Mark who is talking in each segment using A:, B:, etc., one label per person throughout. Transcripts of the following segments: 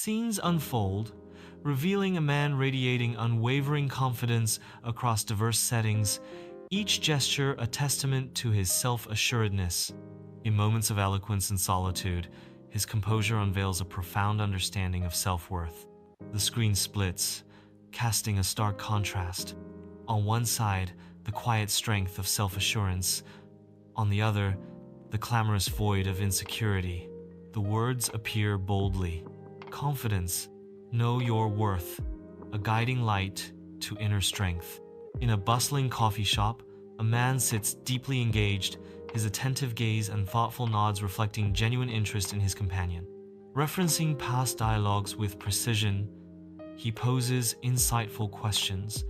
A: Scenes unfold, revealing a man radiating unwavering confidence across diverse settings, each gesture a testament to his self-assuredness. In moments of eloquence and solitude, his composure unveils a profound understanding of self-worth. The screen splits, casting a stark contrast. On one side, the quiet strength of self-assurance. On the other, the clamorous void of insecurity. The words appear boldly. Confidence, know your worth, a guiding light to inner strength. In a bustling coffee shop, a man sits deeply engaged, his attentive gaze and thoughtful nods reflecting genuine interest in his companion. Referencing past dialogues with precision, he poses insightful questions,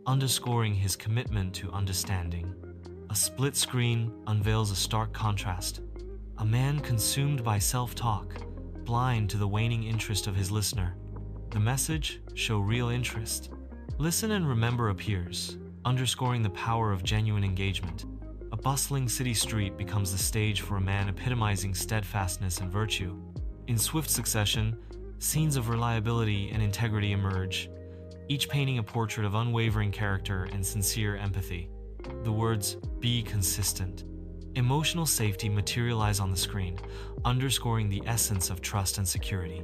A: underscoring his commitment to understanding. A split screen unveils a stark contrast. A man consumed by self-talk, blind to the waning interest of his listener. The message, show real interest. Listen and remember appears, underscoring the power of genuine engagement. A bustling city street becomes the stage for a man epitomizing steadfastness and virtue. In swift succession, scenes of reliability and integrity emerge, each painting a portrait of unwavering character and sincere empathy. The words, "be consistent," emotional safety materialize on the screen, underscoring the essence of trust and security.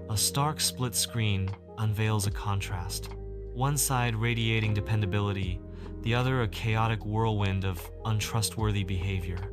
A: A stark split screen unveils a contrast. One side radiating dependability, the other a chaotic whirlwind of untrustworthy behavior.